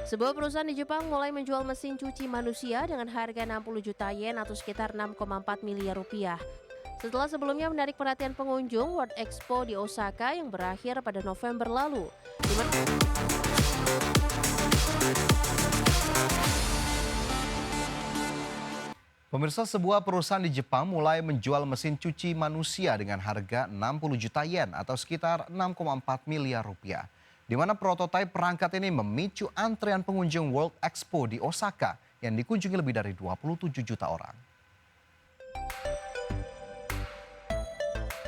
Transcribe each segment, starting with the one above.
Sebuah perusahaan di Jepang mulai menjual mesin cuci manusia dengan harga 60 juta yen atau sekitar 6,4 miliar rupiah. Setelah sebelumnya menarik perhatian pengunjung World Expo di Osaka yang berakhir pada November lalu. Di mana Pemirsa, sebuah perusahaan di Jepang mulai menjual mesin cuci manusia dengan harga 60 juta yen atau sekitar 6,4 miliar rupiah. Di mana prototipe perangkat ini memicu antrean pengunjung World Expo di Osaka yang dikunjungi lebih dari 27 juta orang.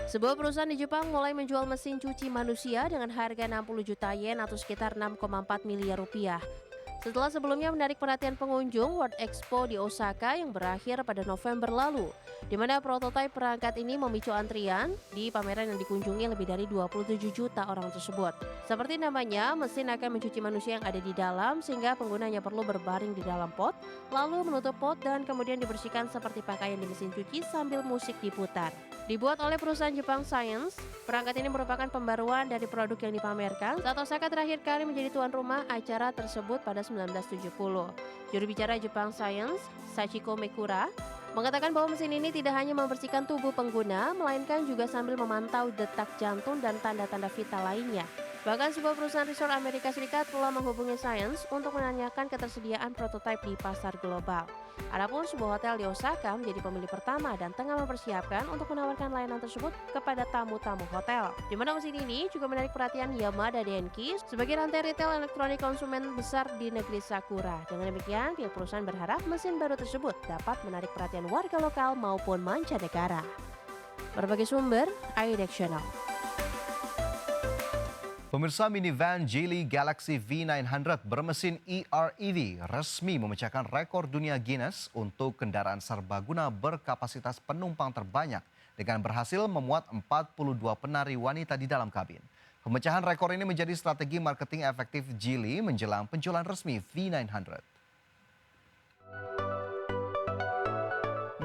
sebuah perusahaan di Jepang mulai menjual mesin cuci manusia dengan harga 60 juta yen atau sekitar 6,4 miliar rupiah. Setelah sebelumnya menarik perhatian pengunjung World Expo di Osaka yang berakhir pada November lalu, di mana prototipe perangkat ini memicu antrian di pameran yang dikunjungi lebih dari 27 juta orang tersebut. Seperti namanya, mesin akan mencuci manusia yang ada di dalam sehingga penggunanya perlu berbaring di dalam pot, lalu menutup pot dan kemudian dibersihkan seperti pakaian di mesin cuci sambil musik diputar. Dibuat oleh perusahaan Jepang Science, perangkat ini merupakan pembaruan dari produk yang dipamerkan saat Osaka terakhir kali menjadi tuan rumah acara tersebut pada 1970. Juru bicara Jepang Science, Sachiko Mekura, mengatakan bahwa mesin ini tidak hanya membersihkan tubuh pengguna, melainkan juga sambil memantau detak jantung dan tanda-tanda vital lainnya. Bahkan sebuah perusahaan resort Amerika Serikat telah menghubungi Science untuk menanyakan ketersediaan prototipe di pasar global. Adapun sebuah hotel di Osaka menjadi pembeli pertama dan tengah mempersiapkan untuk menawarkan layanan tersebut kepada tamu-tamu hotel. Di mana mesin ini juga menarik perhatian Yamada Denki sebagai rantai retail elektronik konsumen besar di negeri Sakura. Dengan demikian, pihak perusahaan berharap mesin baru tersebut dapat menarik perhatian warga lokal maupun mancanegara. Berbagai sumber, IDX Channel. Pemirsa, minivan Geely Galaxy V900 bermesin EREV resmi memecahkan rekor dunia Guinness untuk kendaraan serbaguna berkapasitas penumpang terbanyak dengan berhasil memuat 42 penari wanita di dalam kabin. Pemecahan rekor ini menjadi strategi marketing efektif Geely menjelang penjualan resmi V900.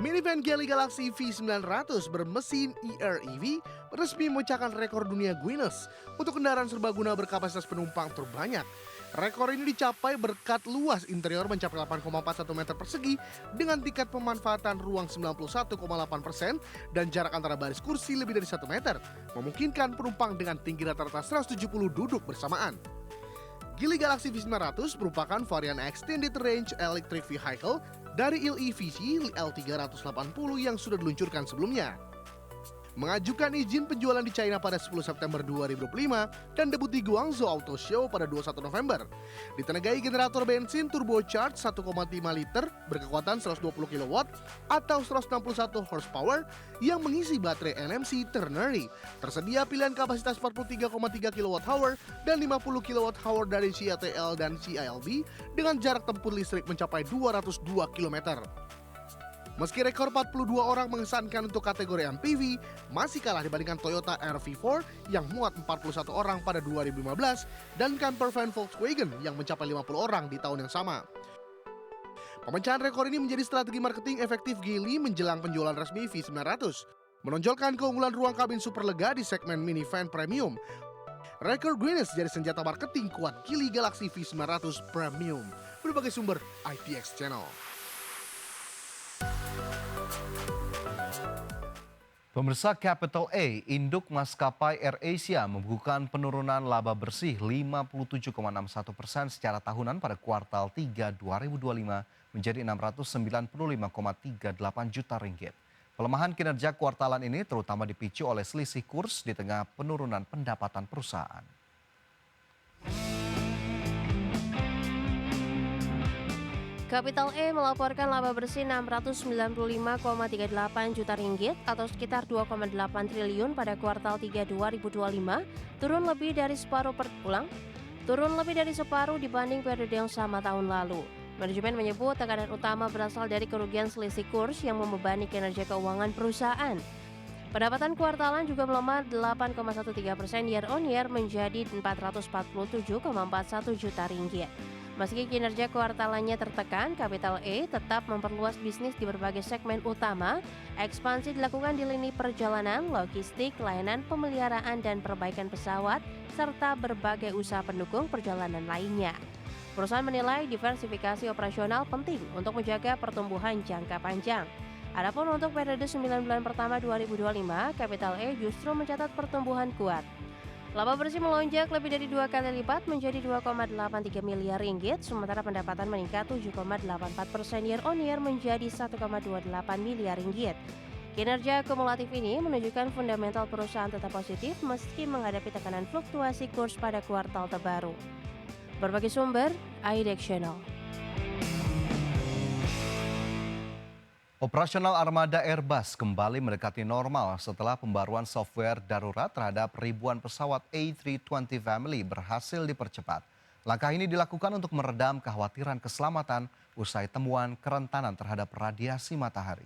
Minivan Geely Galaxy V900 bermesin EREV resmi memecahkan rekor dunia Guinness untuk kendaraan serbaguna berkapasitas penumpang terbanyak. Rekor ini dicapai berkat luas interior mencapai 8,41 meter persegi dengan tingkat pemanfaatan ruang 91,8% dan jarak antara baris kursi lebih dari 1 meter, memungkinkan penumpang dengan tinggi rata-rata 170 duduk bersamaan. Geely Galaxy V900 merupakan varian Extended Range Electric Vehicle dari EVC L380 yang sudah diluncurkan sebelumnya. Mengajukan izin penjualan di China pada 10 September 2025 dan debut di Guangzhou Auto Show pada 21 November. Ditenagai generator bensin turbocharged 1,5 liter berkekuatan 120 kW atau 161 horsepower yang mengisi baterai NMC ternary. Tersedia pilihan kapasitas 43,3 kWh dan 50 kWh dari CATL dan CILB dengan jarak tempuh listrik mencapai 202 km. Meski rekor 42 orang mengesankan untuk kategori MPV, masih kalah dibandingkan Toyota RAV4 yang muat 41 orang pada 2015 dan camper van Volkswagen yang mencapai 50 orang di tahun yang sama. Pemecahan rekor ini menjadi strategi marketing efektif Geely menjelang penjualan resmi V900, menonjolkan keunggulan ruang kabin super lega di segmen minivan premium. Rekor Guinness jadi senjata marketing kuat Geely Galaxy V900 Premium. Berbagai sumber IPX Channel. Pemirsa, Capital A, induk maskapai AirAsia, membukukan penurunan laba bersih 57,61% secara tahunan pada kuartal 3 2025 menjadi 695,38 juta ringgit. Pelemahan kinerja kuartalan ini terutama dipicu oleh selisih kurs di tengah penurunan pendapatan perusahaan. Capital A melaporkan laba bersih 695,38 juta ringgit atau sekitar 2,8 triliun pada kuartal 3 2025, turun lebih dari separuh dibanding periode yang sama tahun lalu. Manajemen menyebut tekanan utama berasal dari kerugian selisih kurs yang membebani kinerja keuangan perusahaan. Pendapatan kuartalan juga melemah 8,13% year on year menjadi 447,41 juta ringgit. Meski kinerja kuartalannya tertekan, Capital A tetap memperluas bisnis di berbagai segmen utama. Ekspansi dilakukan di lini perjalanan, logistik, layanan pemeliharaan dan perbaikan pesawat, serta berbagai usaha pendukung perjalanan lainnya. Perusahaan menilai diversifikasi operasional penting untuk menjaga pertumbuhan jangka panjang. Adapun untuk periode 9 bulan pertama 2025, Capital A justru mencatat pertumbuhan kuat. Laba bersih melonjak lebih dari 2 kali lipat menjadi 2,83 miliar ringgit, sementara pendapatan meningkat 7,84% year on year menjadi 1,28 miliar ringgit. Kinerja kumulatif ini menunjukkan fundamental perusahaan tetap positif meski menghadapi tekanan fluktuasi kurs pada kuartal terbaru. Berbagai sumber, IDX Channel. Operasional armada Airbus kembali mendekati normal setelah pembaruan software darurat terhadap ribuan pesawat A320 Family berhasil dipercepat. Langkah ini dilakukan untuk meredam kekhawatiran keselamatan usai temuan kerentanan terhadap radiasi matahari.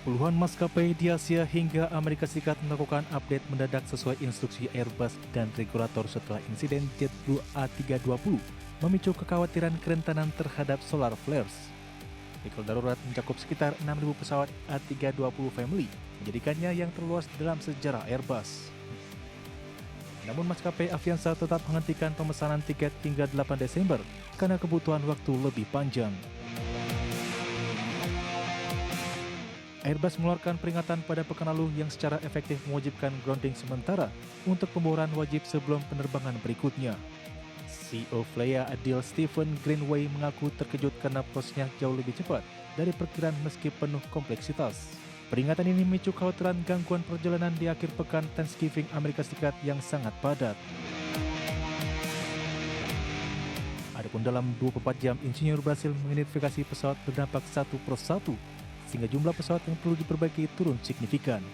Puluhan maskapai di Asia hingga Amerika Serikat melakukan update mendadak sesuai instruksi Airbus dan regulator setelah insiden JetBlue A320 memicu kekhawatiran kerentanan terhadap solar flares. Cycle darurat mencakup sekitar 6.000 pesawat A320 Family, menjadikannya yang terluas dalam sejarah Airbus. Namun maskapai Avianca tetap menghentikan pemesanan tiket hingga 8 Desember karena kebutuhan waktu lebih panjang. Airbus mengeluarkan peringatan pada pekan lalu yang secara efektif mewajibkan grounding sementara untuk pemboran wajib sebelum penerbangan berikutnya. CEO Fleya Adil Stephen Greenway mengaku terkejut karena prosesnya jauh lebih cepat dari perkiraan meski penuh kompleksitas. Peringatan ini memicu kekhawatiran gangguan perjalanan di akhir pekan Thanksgiving Amerika Serikat yang sangat padat. Adapun dalam 24 jam, insinyur berhasil mengidentifikasi pesawat berdampak satu persatu, sehingga jumlah pesawat yang perlu diperbaiki turun signifikan.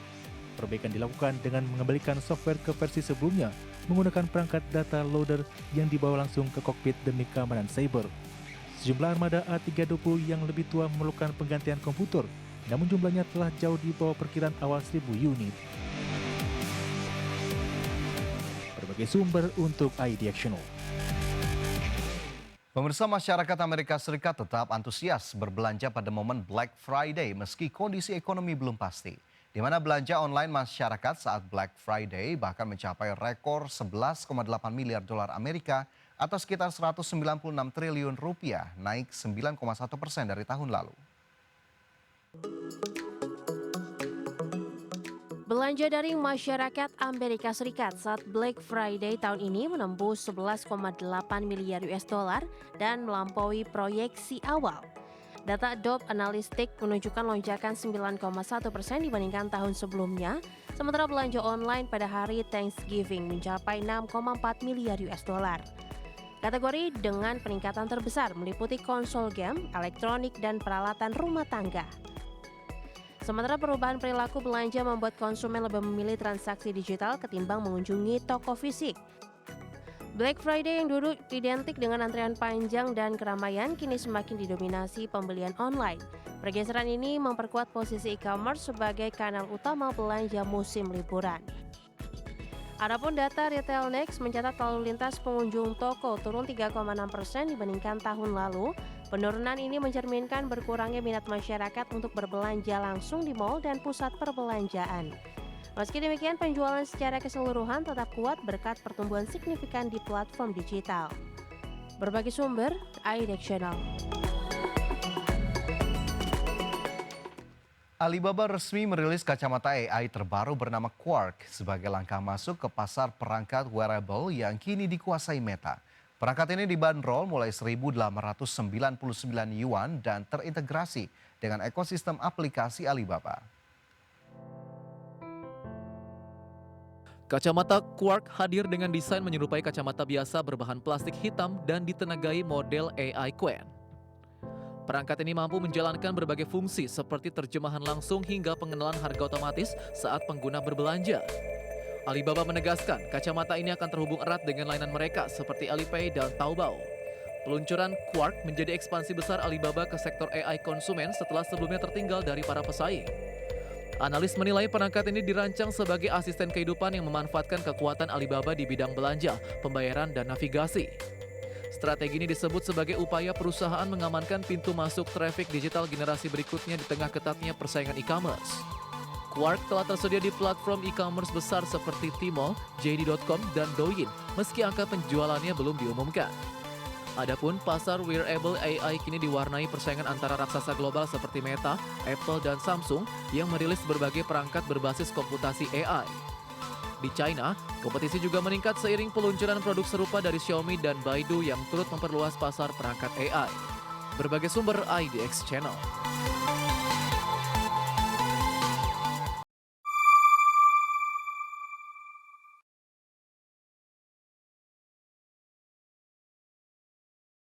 Perbaikan dilakukan dengan mengembalikan software ke versi sebelumnya menggunakan perangkat data loader yang dibawa langsung ke kokpit demi keamanan cyber. Sejumlah armada A320 yang lebih tua memerlukan penggantian komputer, namun jumlahnya telah jauh di bawah perkiraan awal 1.000 unit. Berbagai sumber untuk IDX Channel. Pemirsa, masyarakat Amerika Serikat tetap antusias berbelanja pada momen Black Friday meski kondisi ekonomi belum pasti. Di mana belanja online masyarakat saat Black Friday bahkan mencapai rekor 11,8 miliar dolar Amerika atau sekitar 196 triliun rupiah, naik 9,1% dari tahun lalu. Belanja daring masyarakat Amerika Serikat saat Black Friday tahun ini menembus 11,8 miliar US dollar dan melampaui proyeksi awal. Data Adobe Analytics menunjukkan lonjakan 9,1% dibandingkan tahun sebelumnya, sementara belanja online pada hari Thanksgiving mencapai 6,4 miliar US dollar. Kategori dengan peningkatan terbesar meliputi konsol game, elektronik, dan peralatan rumah tangga. Sementara perubahan perilaku belanja membuat konsumen lebih memilih transaksi digital ketimbang mengunjungi toko fisik. Black Friday yang dulu identik dengan antrean panjang dan keramaian kini semakin didominasi pembelian online. Pergeseran ini memperkuat posisi e-commerce sebagai kanal utama belanja musim liburan. Adapun data Retail Next mencatat lalu lintas pengunjung toko turun 3,6% dibandingkan tahun lalu. Penurunan ini mencerminkan berkurangnya minat masyarakat untuk berbelanja langsung di mal dan pusat perbelanjaan. Meski demikian, penjualan secara keseluruhan tetap kuat berkat pertumbuhan signifikan di platform digital. Berbagai sumber, IDX Channel. Alibaba resmi merilis kacamata AI terbaru bernama Quark sebagai langkah masuk ke pasar perangkat wearable yang kini dikuasai Meta. Perangkat ini dibanderol mulai 1.899 yuan dan terintegrasi dengan ekosistem aplikasi Alibaba. Kacamata Quark hadir dengan desain menyerupai kacamata biasa berbahan plastik hitam dan ditenagai model AI Qwen. Perangkat ini mampu menjalankan berbagai fungsi seperti terjemahan langsung hingga pengenalan harga otomatis saat pengguna berbelanja. Alibaba menegaskan kacamata ini akan terhubung erat dengan layanan mereka seperti Alipay dan Taobao. Peluncuran Quark menjadi ekspansi besar Alibaba ke sektor AI konsumen setelah sebelumnya tertinggal dari para pesaing. Analis menilai perangkat ini dirancang sebagai asisten kehidupan yang memanfaatkan kekuatan Alibaba di bidang belanja, pembayaran, dan navigasi. Strategi ini disebut sebagai upaya perusahaan mengamankan pintu masuk traffic digital generasi berikutnya di tengah ketatnya persaingan e-commerce. Quark telah tersedia di platform e-commerce besar seperti Tmall, JD.com, dan Douyin, meski angka penjualannya belum diumumkan. Adapun pasar wearable AI kini diwarnai persaingan antara raksasa global seperti Meta, Apple, dan Samsung yang merilis berbagai perangkat berbasis komputasi AI. Di China, kompetisi juga meningkat seiring peluncuran produk serupa dari Xiaomi dan Baidu yang turut memperluas pasar perangkat AI. Berbagai sumber IDX Channel.